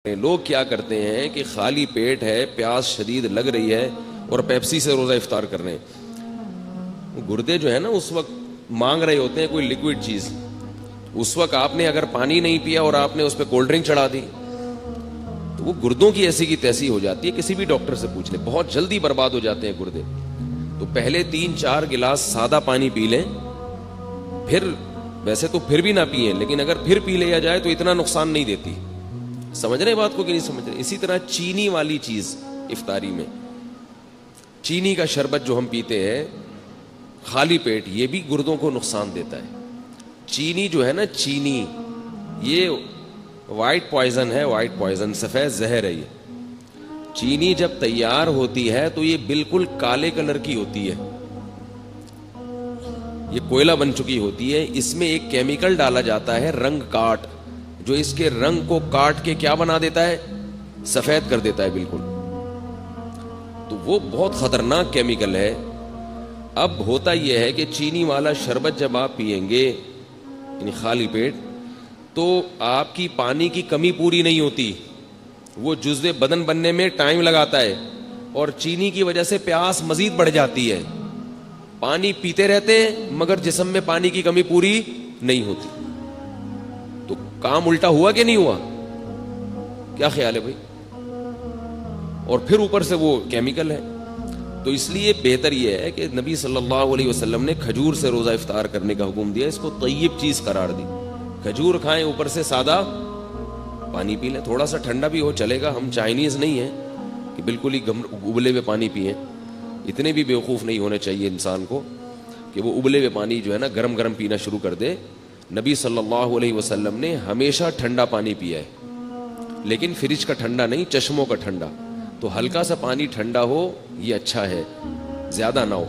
لوگ کیا کرتے ہیں کہ خالی پیٹ ہے، پیاس شدید لگ رہی ہے اور پیپسی سے روزہ افطار کر رہے ہیں. گردے جو ہے نا اس وقت مانگ رہے ہوتے ہیں کوئی لیکوڈ چیز. اس وقت آپ نے اگر پانی نہیں پیا اور آپ نے اس پہ کولڈ ڈرنک چڑھا دی تو وہ گردوں کی ایسی کی تیسی ہو جاتی ہے. کسی بھی ڈاکٹر سے پوچھ لیں، بہت جلدی برباد ہو جاتے ہیں گردے. تو پہلے 3-4 گلاس سادہ پانی پی لیں، پھر ویسے تو پھر بھی نہ پئیں، لیکن اگر پھر پی لیا جائے تو اتنا نقصان نہیں دیتی. سمجھ رہے بات کو کہ نہیں سمجھ رہے؟ اسی طرح چینی والی چیز افطاری میں، چینی کا شربت جو ہم پیتے ہیں خالی پیٹ، یہ بھی گردوں کو نقصان دیتا ہے. چینی جو ہے نا، چینی یہ وائٹ پوائزن ہے، وائٹ پوائزن، سفید زہر ہے. یہ چینی جب تیار ہوتی ہے تو یہ بالکل کالے کلر کی ہوتی ہے، یہ کوئلہ بن چکی ہوتی ہے. اس میں ایک کیمیکل ڈالا جاتا ہے رنگ کاٹ، جو اس کے رنگ کو کاٹ کے کیا بنا دیتا ہے؟ سفید کر دیتا ہے بالکل. تو وہ بہت خطرناک کیمیکل ہے. اب ہوتا یہ ہے کہ چینی والا شربت جب آپ پیئیں گے یعنی خالی پیٹ، تو آپ کی پانی کی کمی پوری نہیں ہوتی. وہ جزو بدن بننے میں ٹائم لگاتا ہے اور چینی کی وجہ سے پیاس مزید بڑھ جاتی ہے. پانی پیتے رہتے ہیں مگر جسم میں پانی کی کمی پوری نہیں ہوتی. تو کام الٹا ہوا کہ نہیں ہوا؟ کیا خیال ہے بھائی؟ اور پھر اوپر سے وہ کیمیکل ہے. تو اس لیے بہتر یہ ہے کہ نبی صلی اللہ علیہ وسلم نے کھجور سے روزہ افطار کرنے کا حکم دیا. اس کو طیب چیز قرار دی. کھجور کھائیں، اوپر سے سادہ پانی پی لیں. تھوڑا سا ٹھنڈا بھی ہو چلے گا. ہم چائنیز نہیں ہیں کہ بالکل ہی ابلے ہوئے پانی پئیں. اتنے بھی بیوقوف نہیں ہونے چاہیے انسان کو کہ وہ ابلے ہوئے پانی جو ہے نا گرم گرم پینا شروع کر دے. نبی صلی اللہ علیہ وسلم نے ہمیشہ ٹھنڈا پانی پیا ہے، لیکن فریج کا ٹھنڈا نہیں، چشموں کا ٹھنڈا. تو ہلکا سا پانی ٹھنڈا ہو یہ اچھا ہے، زیادہ نہ ہو.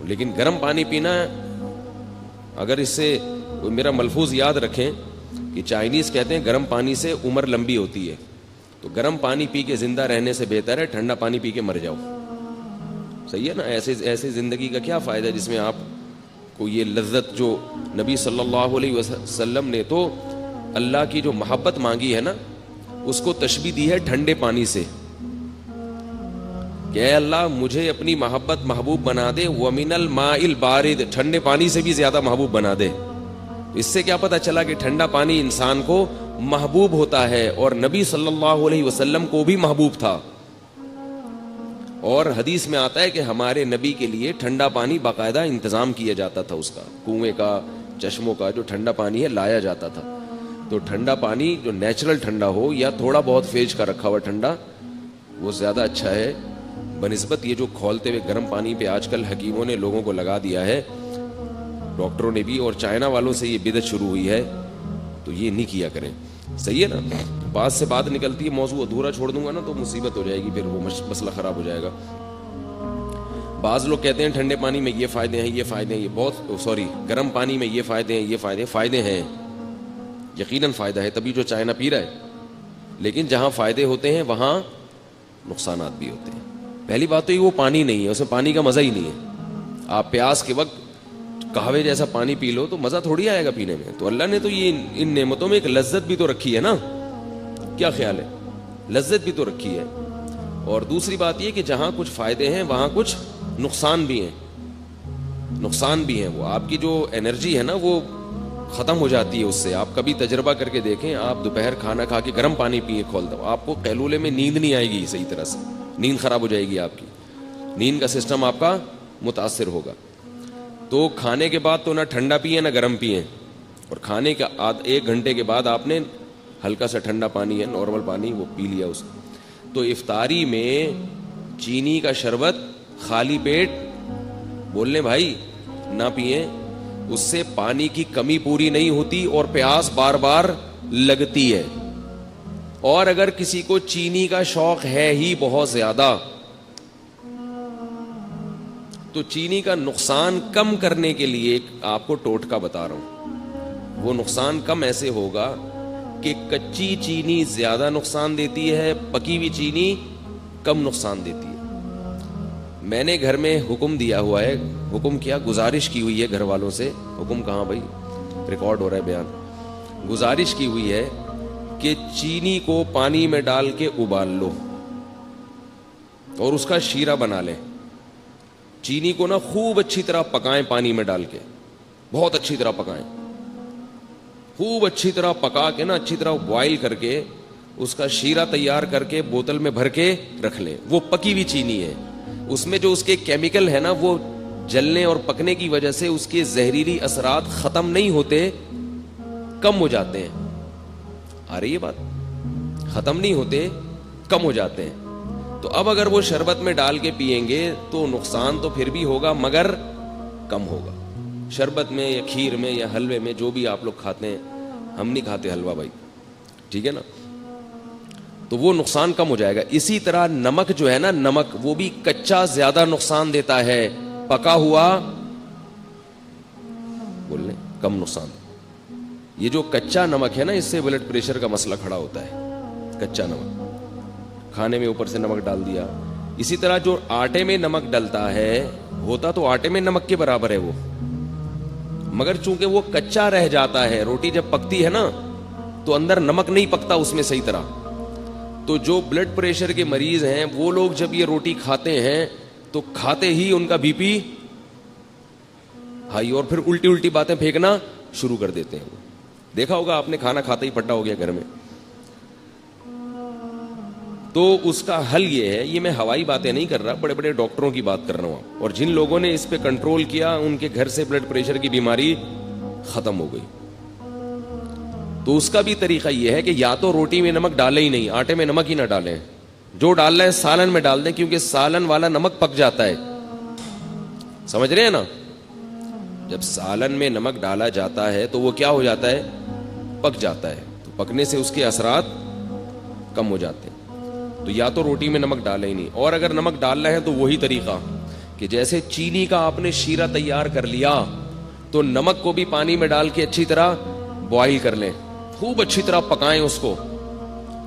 لیکن گرم پانی پینا، اگر اس سے میرا ملفوظ یاد رکھیں کہ چائنیز کہتے ہیں گرم پانی سے عمر لمبی ہوتی ہے. تو گرم پانی پی کے زندہ رہنے سے بہتر ہے ٹھنڈا پانی پی کے مر جاؤ. صحیح ہے نا؟ ایسے زندگی کا کیا فائدہ جس میں آپ کو یہ لذت، جو نبی صلی اللہ علیہ وسلم نے تو اللہ کی جو محبت مانگی ہے نا، اس کو تشبیہ دی ہے ٹھنڈے پانی سے کہ اے اللہ مجھے اپنی محبت محبوب بنا دے. وَمِنَ الْمَاءِ الْبَارِدِ، ٹھنڈے پانی سے بھی زیادہ محبوب بنا دے. اس سے کیا پتہ چلا کہ ٹھنڈا پانی انسان کو محبوب ہوتا ہے، اور نبی صلی اللہ علیہ وسلم کو بھی محبوب تھا. اور حدیث میں آتا ہے کہ ہمارے نبی کے لیے ٹھنڈا پانی باقاعدہ انتظام کیا جاتا تھا، اس کا کنویں کا، چشموں کا جو ٹھنڈا پانی ہے لایا جاتا تھا. تو ٹھنڈا پانی جو نیچرل ٹھنڈا ہو یا تھوڑا بہت فریج کا رکھا ہوا ٹھنڈا، وہ زیادہ اچھا ہے بنسبت یہ جو کھولتے ہوئے گرم پانی پہ آج کل حکیموں نے لوگوں کو لگا دیا ہے، ڈاکٹروں نے بھی، اور چائنا والوں سے یہ بدعت شروع ہوئی ہے. تو یہ نہیں کیا کریں. صحیح ہے نا؟ بات سے بات نکلتی ہے، موضوع ادھورا چھوڑ دوں گا نا تو مصیبت ہو جائے گی، پھر وہ مسئلہ خراب ہو جائے گا. بعض لوگ کہتے ہیں ٹھنڈے پانی میں یہ فائدے ہیں، یہ فائدے ہیں، یہ بہت گرم پانی میں یہ فائدے ہیں، یہ فائدے ہیں. یقیناً فائدہ ہے، تبھی جو چائنا پی رہا ہے. لیکن جہاں فائدے ہوتے ہیں وہاں نقصانات بھی ہوتے ہیں. پہلی بات تو یہ وہ پانی نہیں ہے، اس میں پانی کا مزہ ہی نہیں ہے. آپ پیاس کے وقت قہوے جیسا پانی پی لو تو مزہ تھوڑی آئے گا پینے میں. تو اللہ نے تو یہ ان نعمتوں میں ایک لذت بھی تو رکھی ہے نا. کیا خیال ہے؟ لذت بھی تو رکھی ہے. اور دوسری بات یہ کہ جہاں کچھ فائدے ہیں وہاں کچھ نقصان بھی ہیں. نقصان بھی ہیں. وہ آپ کی جو انرجی ہے نا وہ ختم ہو جاتی ہے اس سے. آپ کبھی تجربہ کر کے دیکھیں، آپ دوپہر کھانا کھا کے گرم پانی پیئے کھول دو، آپ کو قیلولے میں نیند نہیں آئے گی صحیح طرح سے. نیند خراب ہو جائے گی، آپ کی نیند کا سسٹم آپ کا متاثر ہوگا. تو کھانے کے بعد تو نہ ٹھنڈا پیئیں نہ گرم پیئیں، اور کھانے کا 1 گھنٹے کے بعد آپ نے ہلکا سا ٹھنڈا پانی ہے، نارمل پانی، وہ پی لیا اس. تو افطاری میں چینی کا شربت خالی پیٹ بولنے بھائی نہ پئیں. اس سے پانی کی کمی پوری نہیں ہوتی اور پیاس بار بار لگتی ہے. اور اگر کسی کو چینی کا شوق ہے ہی بہت زیادہ تو چینی کا نقصان کم کرنے کے لیے آپ کو ٹوٹکا بتا رہا ہوں. وہ نقصان کم ایسے ہوگا کہ کچی چینی زیادہ نقصان دیتی ہے، پکی ہوئی چینی کم نقصان دیتی ہے. میں نے گھر میں حکم دیا ہوا ہے، حکم کیا، گزارش کی ہوئی ہے گھر والوں سے. حکم کہاں بھائی، ریکارڈ ہو رہا ہے بیان. گزارش کی ہوئی ہے کہ چینی کو پانی میں ڈال کے ابال لو اور اس کا شیرہ بنا لیں. چینی کو نا خوب اچھی طرح پکائیں پانی میں ڈال کے, بہت اچھی طرح پکائیں, خوب اچھی طرح پکا کے نا اچھی طرح بوائل کر کے اس کا شیرہ تیار کر کے بوتل میں بھر کے رکھ لیں. وہ پکی ہوئی چینی ہے, اس میں جو اس کے کیمیکل ہے نا وہ جلنے اور پکنے کی وجہ سے اس کے زہریلی اثرات ختم نہیں ہوتے, کم ہو جاتے ہیں. آ رہی ہے بات؟ ختم نہیں ہوتے, کم ہو جاتے ہیں. تو اب اگر وہ شربت میں ڈال کے پیئیں گے تو نقصان تو پھر بھی ہوگا مگر کم ہوگا. شربت میں یا کھیر میں یا حلوے میں جو بھی آپ لوگ کھاتے ہیں, ہم نہیں کھاتے حلوہ بھائی, ٹھیک ہے نا, تو وہ نقصان کم ہو جائے گا. اسی طرح نمک جو ہے نا, نمک وہ بھی کچا زیادہ نقصان دیتا ہے, پکا ہوا بول لیں کم نقصان. یہ جو کچا نمک ہے نا اس سے بلڈ پریشر کا مسئلہ کھڑا ہوتا ہے. کچا نمک کھانے میں اوپر سے نمک ڈال دیا. اسی طرح جو آٹے میں نمک ڈلتا ہے, ہوتا تو آٹے میں نمک کے برابر ہے وہ, مگر چونکہ وہ کچا رہ جاتا ہے, روٹی جب پکتی ہے نا تو اندر نمک نہیں پکتا اس میں صحیح طرح. تو جو بلڈ پریشر کے مریض ہیں وہ لوگ جب یہ روٹی کھاتے ہیں تو کھاتے ہی ان کا بی پی ہائی, اور پھر الٹی الٹی باتیں پھینکنا شروع کر دیتے ہیں. دیکھا ہوگا آپ نے, کھانا کھاتے ہی پھٹا ہو گیا گھر میں. تو اس کا حل یہ ہے, یہ میں ہوائی باتیں نہیں کر رہا, بڑے بڑے ڈاکٹروں کی بات کر رہا ہوں, اور جن لوگوں نے اس پہ کنٹرول کیا ان کے گھر سے بلڈ پریشر کی بیماری ختم ہو گئی. تو اس کا بھی طریقہ یہ ہے کہ یا تو روٹی میں نمک ڈالیں ہی نہیں, آٹے میں نمک ہی نہ ڈالیں, جو ڈالنا ہے سالن میں ڈال دیں, کیونکہ سالن والا نمک پک جاتا ہے. سمجھ رہے ہیں نا, جب سالن میں نمک ڈالا جاتا ہے تو وہ کیا ہو جاتا ہے, پک جاتا ہے. تو پکنے سے اس کے اثرات کم ہو جاتے ہیں. تو یا تو روٹی میں نمک ڈالیں ہی نہیں, اور اگر نمک ڈالنا ہے تو وہی طریقہ کہ جیسے چینی کا آپ نے شیرہ تیار کر لیا تو نمک کو بھی پانی میں ڈال کے اچھی طرح بوائل کر لیں, خوب اچھی طرح پکائیں اس کو,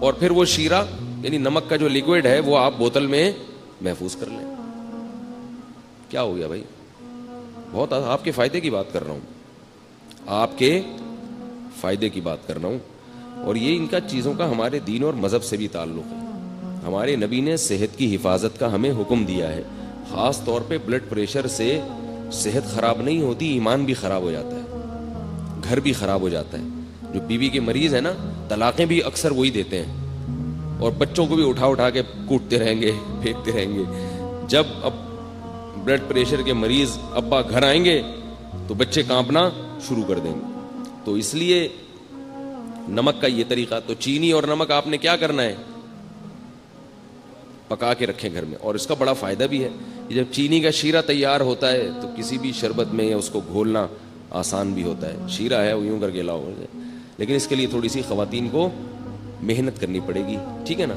اور پھر وہ شیرہ یعنی نمک کا جو لیکوڈ ہے وہ آپ بوتل میں محفوظ کر لیں. کیا ہو گیا بھائی؟ بہت آپ کے فائدے کی بات کر رہا ہوں, آپ کے فائدے کی بات کر رہا ہوں. اور یہ ان کا چیزوں کا ہمارے دین اور مذہب سے بھی تعلق ہے. ہمارے نبی نے صحت کی حفاظت کا ہمیں حکم دیا ہے. خاص طور پہ بلڈ پریشر سے صحت خراب نہیں ہوتی, ایمان بھی خراب ہو جاتا ہے, گھر بھی خراب ہو جاتا ہے. جو بیوی کے مریض ہیں نا, طلاقیں بھی اکثر وہی دیتے ہیں, اور بچوں کو بھی اٹھا اٹھا کے کوٹتے رہیں گے, پھینکتے رہیں گے. جب اب بلڈ پریشر کے مریض ابا گھر آئیں گے تو بچے کانپنا شروع کر دیں گے. تو اس لیے نمک کا یہ طریقہ, تو چینی اور نمک آپ نے کیا کرنا ہے, پکا کے رکھیں گھر میں. اور اس کا بڑا فائدہ بھی ہے, جب چینی کا شیرہ تیار ہوتا ہے تو کسی بھی شربت میں اس کو گھولنا آسان بھی ہوتا ہے. شیرہ ہے وہ یوں کر کے لاؤ, لیکن اس کے لیے تھوڑی سی خواتین کو محنت کرنی پڑے گی, ٹھیک ہے نا,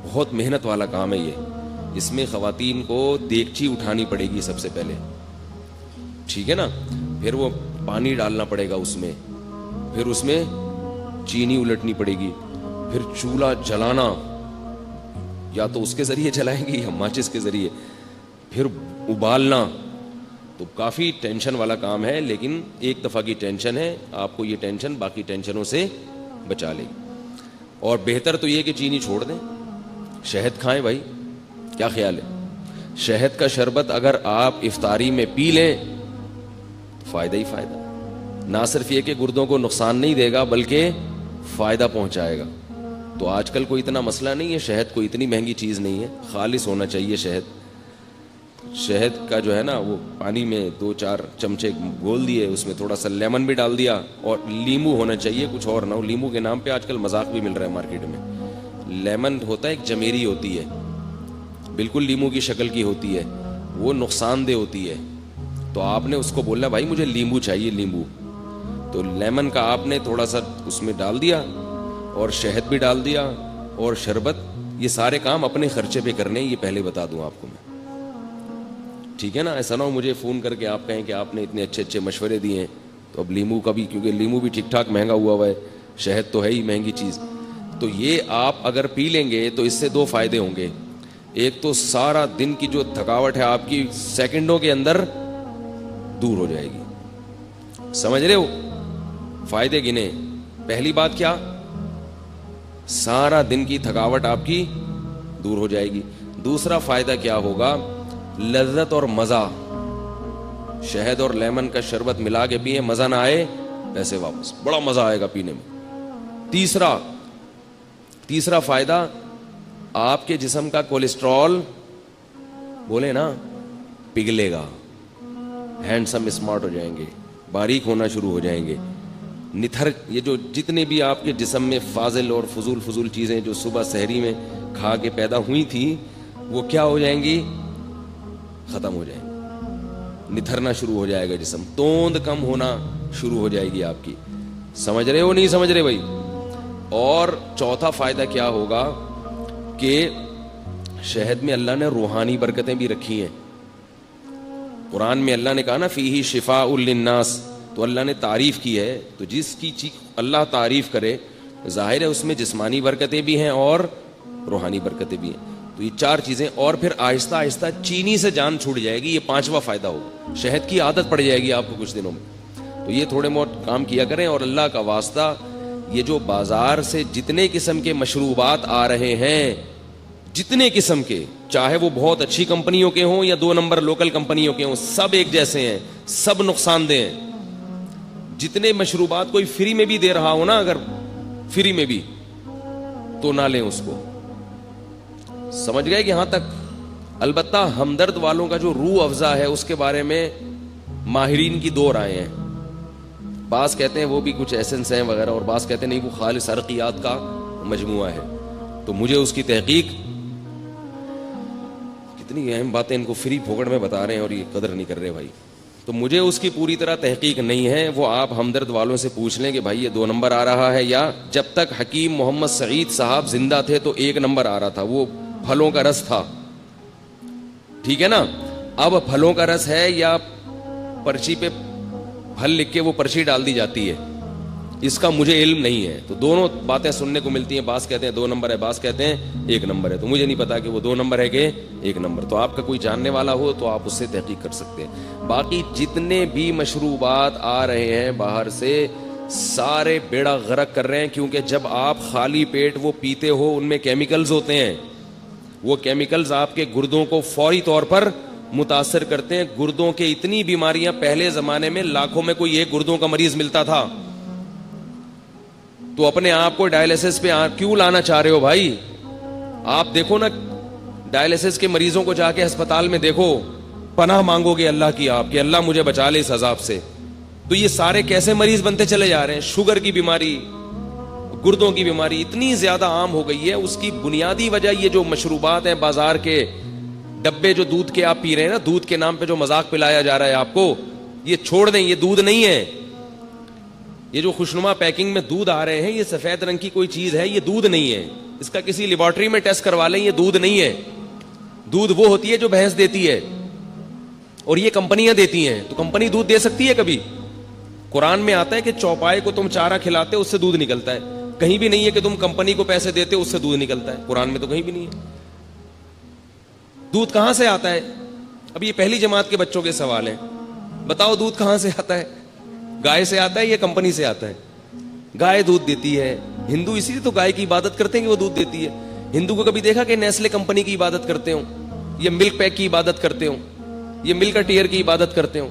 بہت محنت والا کام ہے یہ. اس میں خواتین کو دیگچی اٹھانی پڑے گی سب سے پہلے, ٹھیک ہے نا, پھر وہ پانی ڈالنا پڑے گا اس میں, پھر اس میں چینی الٹنی پڑے گی, پھر چولہا جلانا, یا تو اس کے ذریعے جلائیں گی یا ماچس کے ذریعے, پھر ابالنا. تو کافی ٹینشن والا کام ہے, لیکن ایک دفعہ کی ٹینشن ہے, آپ کو یہ ٹینشن باقی ٹینشنوں سے بچا لے گی. اور بہتر تو یہ کہ چینی چھوڑ دیں, شہد کھائیں بھائی. کیا خیال ہے؟ شہد کا شربت اگر آپ افطاری میں پی لیں تو فائدہ ہی فائدہ. نہ صرف یہ کہ گردوں کو نقصان نہیں دے گا بلکہ فائدہ پہنچائے گا. تو آج کل کوئی اتنا مسئلہ نہیں ہے, شہد کوئی اتنی مہنگی چیز نہیں ہے, خالص ہونا چاہیے شہد. شہد کا جو ہے نا وہ پانی میں 2-4 چمچے گھول دیے, اس میں تھوڑا سا لیمن بھی ڈال دیا, اور لیمو ہونا چاہیے, کچھ اور نہ ہو. لیمو کے نام پہ آج کل مذاق بھی مل رہا ہے مارکیٹ میں. لیمن ہوتا ہے ایک جمیری ہوتی ہے, بالکل لیمو کی شکل کی ہوتی ہے, وہ نقصان دہ ہوتی ہے. تو آپ نے اس کو بولنا بھائی مجھے لیمو چاہیے, لیمو. تو لیمن کا آپ نے تھوڑا سا اس میں ڈال دیا, اور شہد بھی ڈال دیا, اور شربت. یہ سارے کام اپنے خرچے پہ کرنے, یہ پہلے بتا دوں آپ کو میں, ٹھیک ہے نا. ایسا نہ ہو مجھے فون کر کے آپ کہیں کہ آپ نے اتنے اچھے اچھے مشورے دیے ہیں. تو اب لیمو کا بھی, کیونکہ لیمو بھی ٹھیک ٹھاک مہنگا ہوا ہے, شہد تو ہے ہی مہنگی چیز. تو یہ آپ اگر پی لیں گے تو اس سے 2 فائدے ہوں گے. ایک تو سارا دن کی جو تھکاوٹ ہے آپ کی سیکنڈوں کے اندر دور ہو جائے گی. سمجھ رہے ہو؟ فائدے گنے. پہلی بات کیا, سارا دن کی تھکاوٹ آپ کی دور ہو جائے گی. دوسرا فائدہ کیا ہوگا؟ لذت اور مزہ. شہد اور لیمن کا شربت ملا کے پیئے, مزہ نہ آئے پیسے واپس, بڑا مزہ آئے گا پینے میں. تیسرا فائدہ, آپ کے جسم کا کولیسٹرول بولے نا پگھلے گا, ہینڈسم اسمارٹ ہو جائیں گے, باریک ہونا شروع ہو جائیں گے. نتھر, یہ جو جتنے بھی آپ کے جسم میں فاضل اور فضول چیزیں جو صبح سحری میں کھا کے پیدا ہوئی تھیں, وہ کیا ہو جائیں گی؟ ختم ہو جائیں گی. نتھرنا شروع ہو جائے گا جسم, توند کم ہونا شروع ہو جائے گی آپ کی. سمجھ رہے ہو نہیں سمجھ رہے بھائی؟ اور چوتھا فائدہ کیا ہوگا کہ شہد میں اللہ نے روحانی برکتیں بھی رکھی ہیں. قرآن میں اللہ نے کہا نا فیہ شفاء للناس, تو اللہ نے تعریف کی ہے. تو جس کی چیز اللہ تعریف کرے, ظاہر ہے اس میں جسمانی برکتیں بھی ہیں اور روحانی برکتیں بھی ہیں. تو یہ چار چیزیں, اور پھر آہستہ آہستہ چینی سے جان چھوٹ جائے گی. یہ پانچواں فائدہ ہوگا, شہد کی عادت پڑ جائے گی آپ کو کچھ دنوں میں. تو یہ تھوڑے بہت کام کیا کریں. اور اللہ کا واسطہ, یہ جو بازار سے جتنے قسم کے مشروبات آ رہے ہیں, جتنے قسم کے, چاہے وہ بہت اچھی کمپنیوں کے ہوں یا 2 نمبر لوکل کمپنیوں کے ہوں, سب ایک جیسے ہیں, سب نقصان دہ ہیں. جتنے مشروبات کوئی فری میں بھی دے رہا ہو نا, اگر فری میں بھی, تو نہ لیں اس کو. سمجھ گئے کہ یہاں تک؟ البتہ ہمدرد والوں کا جو روح افزا ہے اس کے بارے میں ماہرین کی 2 رائے ہیں. بعض کہتے ہیں وہ بھی کچھ ایسنس ہیں وغیرہ, اور بعض کہتے ہیں نہیں وہ خالص عرقیات کا مجموعہ ہے. تو مجھے اس کی تحقیق, کتنی اہم باتیں ان کو فری پھوکڑ میں بتا رہے ہیں اور یہ قدر نہیں کر رہے بھائی. تو مجھے اس کی پوری طرح تحقیق نہیں ہے. وہ آپ ہمدرد والوں سے پوچھ لیں کہ بھائی یہ 2 نمبر آ رہا ہے, یا جب تک حکیم محمد سعید صاحب زندہ تھے تو 1 نمبر آ رہا تھا, وہ پھلوں کا رس تھا. ٹھیک ہے نا؟ اب پھلوں کا رس ہے یا پرچی پہ پھل لکھ کے وہ پرچی ڈال دی جاتی ہے, اس کا مجھے علم نہیں ہے. تو دونوں باتیں سننے کو ملتی ہیں, بعض کہتے ہیں 2 نمبر ہے, بعض کہتے ہیں 1 نمبر ہے. تو مجھے نہیں پتا کہ وہ 2 نمبر ہے کہ 1 نمبر. تو آپ کا کوئی جاننے والا ہو تو آپ اس سے تحقیق کر سکتے ہیں. باقی جتنے بھی مشروبات آ رہے ہیں باہر سے, سارے بیڑا غرق کر رہے ہیں. کیونکہ جب آپ خالی پیٹ وہ پیتے ہو, ان میں کیمیکلز ہوتے ہیں. وہ کیمیکلز آپ کے گردوں کو فوری طور پر متاثر کرتے ہیں. گردوں کے اتنی بیماریاں, پہلے زمانے میں لاکھوں میں کوئی 1 گردوں کا مریض ملتا تھا. تو اپنے آپ کو ڈائلیسس پہ کیوں لانا چاہ رہے ہو بھائی؟ آپ دیکھو نا, ڈائلیسس کے مریضوں کو جا کے ہسپتال میں دیکھو, پناہ مانگو گے اللہ کی آپ کہ اللہ مجھے بچا لے اس عذاب سے. تو یہ سارے کیسے مریض بنتے چلے جا رہے ہیں؟ شوگر کی بیماری, گردوں کی بیماری اتنی زیادہ عام ہو گئی ہے. اس کی بنیادی وجہ یہ جو مشروبات ہیں بازار کے ڈبے, جو دودھ کے آپ پی رہے ہیں نا, دودھ کے نام پہ جو مذاق پلایا جا رہا ہے آپ کو, یہ چھوڑ دیں. یہ دودھ نہیں ہے. یہ جو خوشنما پیکنگ میں دودھ آ رہے ہیں, یہ سفید رنگ کی کوئی چیز ہے, یہ دودھ نہیں ہے. اس کا کسی لیبارٹری میں ٹیسٹ کروا لیں, یہ دودھ نہیں ہے. دودھ وہ ہوتی ہے جو بھینس دیتی ہے, اور یہ کمپنیاں دیتی ہیں. تو کمپنی دودھ دے سکتی ہے کبھی؟ قرآن میں آتا ہے کہ چوپائے کو تم چارہ کھلاتے اس سے دودھ نکلتا ہے. کہیں بھی نہیں ہے کہ تم کمپنی کو پیسے دیتے اس سے دودھ نکلتا ہے. قرآن میں تو کہیں بھی نہیں ہے. دودھ کہاں سے آتا ہے؟ اب یہ پہلی جماعت کے بچوں کے سوال ہیں. بتاؤ دودھ کہاں سے آتا ہے؟ گائے سے آتا ہے یا کمپنی سے آتا ہے؟ گائے دودھ دیتی ہے. ہندو اسی لیے تو گائے کی عبادت کرتے ہیں کہ وہ دودھ دیتی ہے. ہندو کو کبھی دیکھا کہ نیسلے کمپنی کی عبادت کرتے ہوں, یا ملک پیک کی عبادت کرتے ہوں, یا ملک ٹیئر کی عبادت کرتے ہوں؟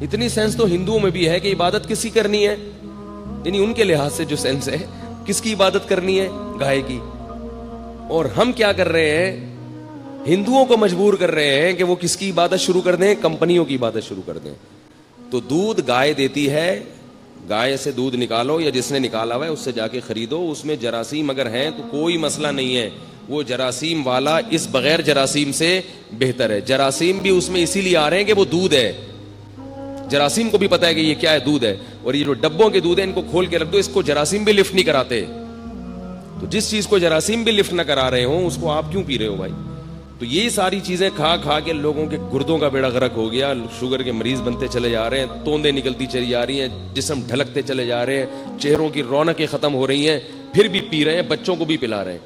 اتنی سینس تو ہندوؤں میں بھی ہے کہ عبادت کس کی کرنی ہے, یعنی ان کے لحاظ سے جو سینس ہے, کس کی عبادت کرنی ہے؟ گائے کی. اور ہم کیا کر رہے ہیں؟ ہندوؤں کو مجبور کر رہے ہیں کہ وہ کس کی عبادت شروع کر دیں؟ کمپنیوں کی عبادت شروع کر دیں. تو دودھ گائے دیتی ہے, گائے سے دودھ نکالو, یا جس نے نکالا ہوا ہے اس سے جا کے خریدو. اس میں جراثیم اگر ہیں تو کوئی مسئلہ نہیں ہے, وہ جراثیم والا اس بغیر جراثیم سے بہتر ہے. جراثیم بھی اس میں اسی لیے آ رہے ہیں کہ وہ دودھ ہے. جراثیم کو بھی پتا ہے کہ یہ کیا ہے, دودھ ہے. اور یہ جو ڈبوں کے دودھ ہے, ان کو کھول کے رکھ دو, اس کو جراثیم بھی لفٹ نہیں کراتے. تو جس چیز کو جراثیم بھی لفٹ نہ کرا رہے ہوں, اس کو آپ کیوں پی رہے ہو بھائی؟ تو یہ ساری چیزیں کھا کھا کے لوگوں کے گردوں کا بیڑا غرق ہو گیا. شوگر کے مریض بنتے چلے جا رہے ہیں, توندیں نکلتی چلی جا رہی ہیں, جسم ڈھلکتے چلے جا رہے ہیں, چہروں کی رونقیں ختم ہو رہی ہیں, پھر بھی پی رہے ہیں, بچوں کو بھی پلا رہے ہیں.